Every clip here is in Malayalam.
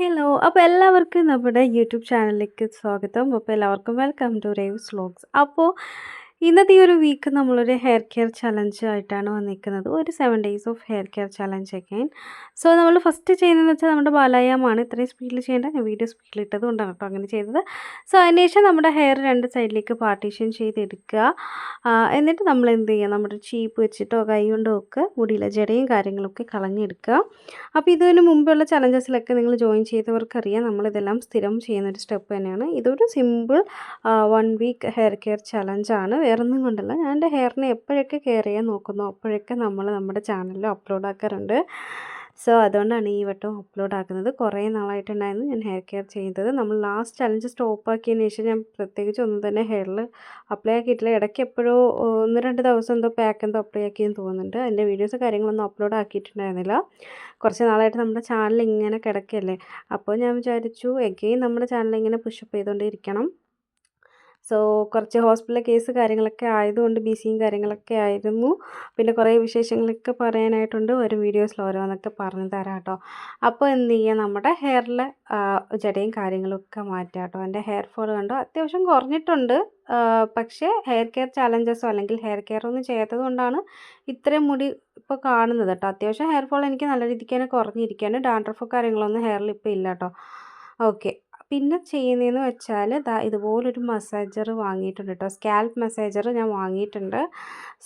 ഹലോ. അപ്പോൾ എല്ലാവർക്കും നമ്മുടെ യൂട്യൂബ് ചാനലിലേക്ക് സ്വാഗതം. അപ്പോൾ എല്ലാവർക്കും വെൽക്കം ടു റേവ്സ് വ്ലോഗ്സ്. അപ്പോൾ ഇന്നത്തെ ഈ ഒരു വീക്ക് നമ്മളൊരു ഹെയർ കെയർ ചലഞ്ച് ആയിട്ടാണ് വന്നിരിക്കുന്നത്. ഒരു 7 days of hair care challenge again. So നമ്മൾ ഫസ്റ്റ് ചെയ്യുന്നതെന്ന് വെച്ചാൽ നമ്മുടെ ബാലായാമാണ്. ഇത്രയും സ്പീഡിൽ ചെയ്യേണ്ട, ഞാൻ വീഡിയോ സ്പീഡിൽ ഇട്ടത് കൊണ്ടാണ് കേട്ടോ അങ്ങനെ ചെയ്തത്. സോ അതിനുശേഷം നമ്മുടെ ഹെയർ രണ്ട് സൈഡിലേക്ക് പാർട്ടീഷൻ ചെയ്തെടുക്കുക. എന്നിട്ട് നമ്മൾ എന്ത് ചെയ്യുക, നമ്മുടെ ചീപ്പ് വെച്ചിട്ടോ കൈ കൊണ്ടോ ഒക്കെ മുടിയിലെ ജടയും കാര്യങ്ങളൊക്കെ കളഞ്ഞെടുക്കുക. അപ്പോൾ ഇതിന് മുമ്പുള്ള ചലഞ്ചസിലൊക്കെ നിങ്ങൾ ജോയിൻ ചെയ്തവർക്കറിയാം, നമ്മളിതെല്ലാം സ്ഥിരം ചെയ്യുന്നൊരു സ്റ്റെപ്പ് തന്നെയാണ്. ഇതൊരു സിമ്പിൾ 1 വീക്ക് ഹെയർ കെയർ ചലഞ്ചാണ്. വേറൊന്നും കൊണ്ടല്ല, ഞാൻ എൻ്റെ ഹെയറിനെ എപ്പോഴൊക്കെ കെയർ ചെയ്യാൻ നോക്കുന്നു അപ്പോഴൊക്കെ നമ്മൾ നമ്മുടെ ചാനലിൽ അപ്ലോഡ് ആക്കാറുണ്ട്. സോ അതുകൊണ്ടാണ് ഈ വട്ടം അപ്ലോഡ് ആക്കുന്നത്. കുറേ നാളായിട്ടുണ്ടായിരുന്നു ഞാൻ ഹെയർ കെയർ ചെയ്തത്. നമ്മൾ ലാസ്റ്റ് ചലഞ്ച് സ്റ്റോപ്പ് ആക്കിയതിന് ശേഷം ഞാൻ പ്രത്യേകിച്ച് ഒന്നും തന്നെ ഹെയറിൽ അപ്ലൈ ആക്കിയിട്ടില്ല. ഇടയ്ക്ക് എപ്പോഴോ 1-2 ദിവസം എന്തോ പാക്ക് എന്തോ അപ്ലൈ ആക്കിയെന്ന് തോന്നുന്നുണ്ട്. അതിൻ്റെ വീഡിയോസ് കാര്യങ്ങളൊന്നും അപ്ലോഡ് ആക്കിയിട്ടുണ്ടായിരുന്നില്ല. കുറച്ച് നാളായിട്ട് നമ്മുടെ ചാനൽ ഇങ്ങനെ കിടക്കുകയല്ലേ. അപ്പോൾ ഞാൻ വിചാരിച്ചു എഗെയിൻ നമ്മുടെ ചാനൽ ഇങ്ങനെ പുഷപ്പ് ചെയ്തുകൊണ്ടേ ഇരിക്കണം. സോ കുറച്ച് ഹോസ്പിറ്റൽ കേസ് കാര്യങ്ങളൊക്കെ ആയതുകൊണ്ട് ബിസിയും കാര്യങ്ങളൊക്കെ ആയിരുന്നു. പിന്നെ കുറേ വിശേഷങ്ങളൊക്കെ പറയാനായിട്ടുണ്ട്. വരും വീഡിയോസിൽ ഓരോന്നൊക്കെ പറഞ്ഞു തരാം കേട്ടോ. അപ്പോൾ എന്ത് ചെയ്യുക, നമ്മുടെ ഹെയറിൽ ജടയും കാര്യങ്ങളൊക്കെ മാറ്റുക കേട്ടോ. എൻ്റെ ഹെയർ ഫോൾ കണ്ടോ അത്യാവശ്യം കുറഞ്ഞിട്ടുണ്ട്. പക്ഷേ ഹെയർ കെയർ ചലഞ്ചസോ അല്ലെങ്കിൽ ഹെയർ കെയർ ഒന്നും ചെയ്യാത്തത് കൊണ്ടാണ് ഇത്രയും മുടി ഇപ്പോൾ കാണുന്നത് കേട്ടോ. അത്യാവശ്യം ഹെയർ ഫോൾ എനിക്ക് നല്ല രീതിക്ക് തന്നെ കുറഞ്ഞിരിക്കുകയാണ്. ഡാൻഡ്രഫോ കാര്യങ്ങളൊന്നും ഹെയറിൽ ഇപ്പോൾ ഇല്ല കേട്ടോ. ഓക്കെ. പിന്നെ ചെയ്യുന്നതെന്ന് വെച്ചാൽ ഇതുപോലൊരു മസാജർ വാങ്ങിയിട്ടുണ്ട് കേട്ടോ. സ്കാൽപ്പ് മസാജർ ഞാൻ വാങ്ങിയിട്ടുണ്ട്.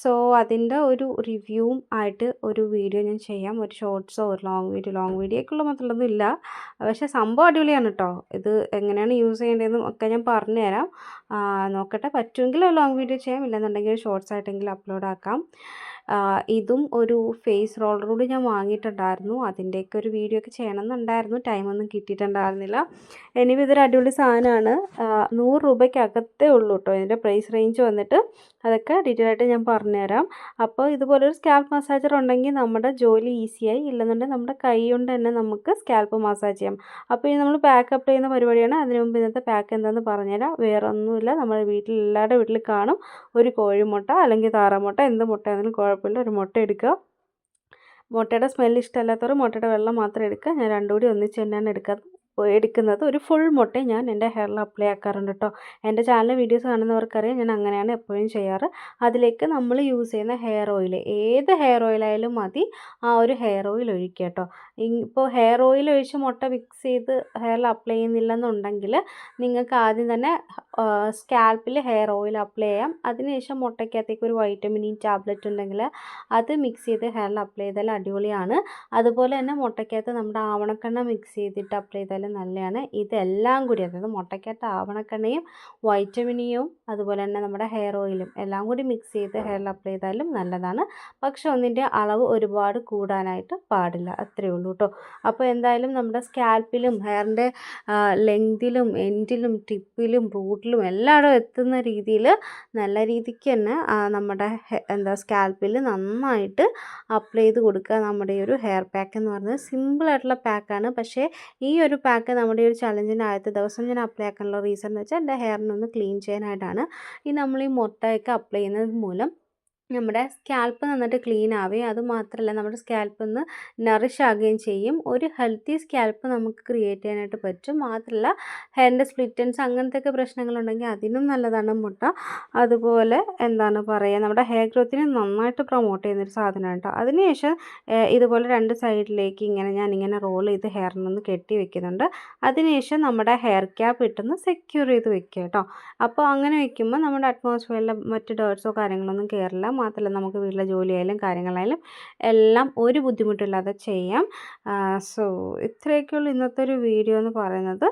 സോ അതിൻ്റെ ഒരു റിവ്യൂവും ആയിട്ട് ഒരു വീഡിയോ ഞാൻ ചെയ്യാം. ഒരു ഷോർട്ട്സോ ഒരു ലോങ് വീഡിയോക്കുള്ള മാത്രമൊന്നും ഇല്ല. പക്ഷേ സംഭവം അടിപൊളിയാണ് കേട്ടോ. ഇത് എങ്ങനെയാണ് യൂസ് ചെയ്യേണ്ടതെന്നും ഒക്കെ ഞാൻ പറഞ്ഞുതരാം. നോക്കട്ടെ, പറ്റുമെങ്കിൽ ലോങ് വീഡിയോ ചെയ്യാം, ഇല്ലെന്നുണ്ടെങ്കിൽ ഷോർട്ട്സ് ആയിട്ടെങ്കിലും അപ്ലോഡ് ആക്കാം. ഇതും ഒരു ഫേസ് റോളർ കൂടി ഞാൻ വാങ്ങിയിട്ടുണ്ടായിരുന്നു. അതിൻ്റെയൊക്കെ ഒരു വീഡിയോ ഒക്കെ ചെയ്യണമെന്നുണ്ടായിരുന്നു, ടൈമൊന്നും കിട്ടിയിട്ടുണ്ടായിരുന്നില്ല. എനിവേ ഇതൊരു അടിപൊളി സാധനമാണ്. 100 രൂപയ്ക്കകത്തേ ഉള്ളൂ കേട്ടോ ഇതിൻ്റെ പ്രൈസ് റേഞ്ച് വന്നിട്ട്. അതൊക്കെ ഡീറ്റെയിൽ ആയിട്ട് ഞാൻ പറഞ്ഞുതരാം. അപ്പോൾ ഇതുപോലൊരു സ്കാൽപ്പ് മസാജർ ഉണ്ടെങ്കിൽ നമ്മുടെ ജോലി ഈസിയായി. ഇല്ലെന്നുണ്ടെങ്കിൽ നമ്മുടെ കൈ കൊണ്ട് തന്നെ നമുക്ക് സ്കാൽപ്പ് മസാജ് ചെയ്യാം. അപ്പോൾ ഇനി നമ്മൾ പാക്ക് അപ്ലൈ ചെയ്യുന്ന പരിപാടിയാണ്. അതിന് മുമ്പ് ഇന്നത്തെ പാക്ക് എന്താണെന്ന് പറഞ്ഞുതരാം. വേറെ ഒന്നുമില്ല, നമ്മുടെ വീട്ടിൽ എല്ലാവരുടെ വീട്ടിൽ കാണും ഒരു കോഴിമുട്ട അല്ലെങ്കിൽ താറാമുട്ട, എന്ത് മുട്ടയാണെങ്കിലും കുഴപ്പമില്ല. ഒരു മുട്ട എടുക്കുക. മുട്ടയുടെ സ്മെല്ല് ഇഷ്ടമല്ലാത്തവർ മുട്ടയുടെ വെള്ളം മാത്രം എടുക്കുക. ഞാൻ രണ്ടും കൂടി ഒന്നിച്ച് തന്നെയാണ് എടുക്കുന്നത്. ഒരു ഫുൾ മുട്ട ഞാൻ എൻ്റെ ഹെയറിൽ അപ്ലൈ ആക്കാറുണ്ട് കേട്ടോ. എൻ്റെ ചാനൽ വീഡിയോസ് കാണുന്നവർക്കറിയാം, ഞാൻ അങ്ങനെയാണ് എപ്പോഴും ചെയ്യാറ്. അതിലേക്ക് നമ്മൾ യൂസ് ചെയ്യുന്ന ഹെയർ ഓയിൽ, ഏത് ഹെയർ ഓയിലായാലും മതി, ആ ഒരു ഹെയർ ഓയിൽ ഒഴിക്കുക കേട്ടോ. ഇപ്പോൾ ഹെയർ ഓയിൽ ഒഴിച്ച് മുട്ട മിക്സ് ചെയ്ത് ഹെയറിൽ അപ്ലൈ ചെയ്യുന്നില്ലെന്നുണ്ടെങ്കിൽ നിങ്ങൾക്ക് ആദ്യം തന്നെ സ്കാൽപ്പിൽ ഹെയർ ഓയിൽ അപ്ലൈ ചെയ്യാം. അതിനുശേഷം മുട്ടയ്ക്കകത്തേക്ക് ഒരു വൈറ്റമിൻ ഇ ടാബ്ലറ്റ് ഉണ്ടെങ്കിൽ അത് മിക്സ് ചെയ്ത് ഹെയറിൽ അപ്ലൈ ചെയ്താൽ അടിപൊളിയാണ്. അതുപോലെ തന്നെ മുട്ടയ്ക്കകത്ത് നമ്മുടെ ആവണക്കെണ്ണ മിക്സ് ചെയ്തിട്ട് അപ്ലൈ ചെയ്താൽ നല്ലതാണ്. ഇതെല്ലാം കൂടി, അതായത് മുട്ടയ്ക്കകത്ത് ആവണക്കെണ്ണയും വൈറ്റമിൻ ഇയും അതുപോലെ തന്നെ നമ്മുടെ ഹെയർ ഓയിലും എല്ലാം കൂടി മിക്സ് ചെയ്ത് ഹെയറിൽ അപ്ലൈ ചെയ്താലും നല്ലതാണ്. പക്ഷെ ഒന്നിൻ്റെ അളവ് ഒരുപാട് കൂടാനായിട്ട് പാടില്ല, അത്രയേ ഉള്ളൂ കേട്ടോ. അപ്പോൾ എന്തായാലും നമ്മുടെ സ്കാൽപ്പിലും ഹെയറിൻ്റെ ലെങ്തിലും എൻഡിലും ടിപ്പിലും റൂട്ടിലും എല്ലായിടും എത്തുന്ന രീതിയിൽ നല്ല രീതിക്ക് തന്നെ നമ്മുടെ സ്കാൽപ്പിൽ നന്നായിട്ട് അപ്ലൈ ചെയ്ത് കൊടുക്കുക. നമ്മുടെ ഈ ഒരു ഹെയർ പാക്ക് എന്ന് പറയുന്നത് സിമ്പിളായിട്ടുള്ള പാക്കാണ്. പക്ഷേ ഈ ഒരു പാക്ക് നമ്മുടെ ഈ ഒരു ചലഞ്ചിൻ്റെ ആദ്യത്തെ ദിവസം ഞാൻ അപ്ലൈ ആക്കാനുള്ള റീസൺ എന്ന് വെച്ചാൽ എൻ്റെ ഹെയറിനൊന്ന് ക്ലീൻ ചെയ്യാനായിട്ടാണ്. നമ്മൾ ഈ മുട്ടയൊക്കെ അപ്ലൈ ചെയ്യുന്നത് മൂലം നമ്മുടെ സ്കാൽപ്പ് നന്നായിട്ട് ക്ലീൻ ആവുകയും അതുമാത്രമല്ല നമ്മുടെ സ്കാൽപ്പ് ഒന്ന് നറിഷ് ആകുകയും ചെയ്യും. ഒരു ഹെൽത്തി സ്കാൽപ്പ് നമുക്ക് ക്രിയേറ്റ് ചെയ്യാനായിട്ട് പറ്റും. മാത്രമല്ല ഹെയറിൻ്റെ സ്പ്ലിറ്റൻസ് അങ്ങനത്തെയൊക്കെ പ്രശ്നങ്ങളുണ്ടെങ്കിൽ അതിനും നല്ലതാണ് മുട്ട. അതുപോലെ എന്താണ് പറയുക, നമ്മുടെ ഹെയർ ഗ്രോത്തിനെ നന്നായിട്ട് പ്രൊമോട്ട് ചെയ്യുന്നൊരു സാധനമാണ് കേട്ടോ. അതിനുശേഷം ഇതുപോലെ രണ്ട് സൈഡിലേക്ക് ഞാനിങ്ങനെ റോൾ ചെയ്ത് ഹെയറിനൊന്ന് കെട്ടി വെക്കുന്നുണ്ട്. അതിനുശേഷം നമ്മുടെ ഹെയർ ക്യാപ്പ് ഇട്ടൊന്ന് സെക്യൂർ ചെയ്ത് വെക്കുക കേട്ടോ. അപ്പോൾ അങ്ങനെ വെക്കുമ്പോൾ നമ്മുടെ അറ്റ്മോസ്ഫിയറിലെ മറ്റ് ഡേർട്സോ കാര്യങ്ങളൊന്നും കയറില്ല. മാത്രമല്ല നമുക്ക് വീട്ടിലെ ജോലിയായാലും കാര്യങ്ങളായാലും എല്ലാം ഒരു ബുദ്ധിമുട്ടില്ലാതെ ചെയ്യാം. സോ ഇത്രയൊക്കെയുള്ളൂ ഇന്നത്തെ ഒരു വീഡിയോ എന്ന് പറയുന്നത്.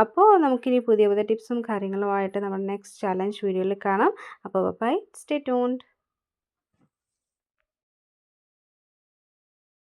അപ്പോൾ നമുക്കിനി പുതിയ പുതിയ ടിപ്സും കാര്യങ്ങളുമായിട്ട് നമ്മുടെ നെക്സ്റ്റ് ചലഞ്ച് വീഡിയോയിൽ കാണാം. അപ്പോൾ ബൈ, സ്റ്റേ ട്യൂൺഡ്.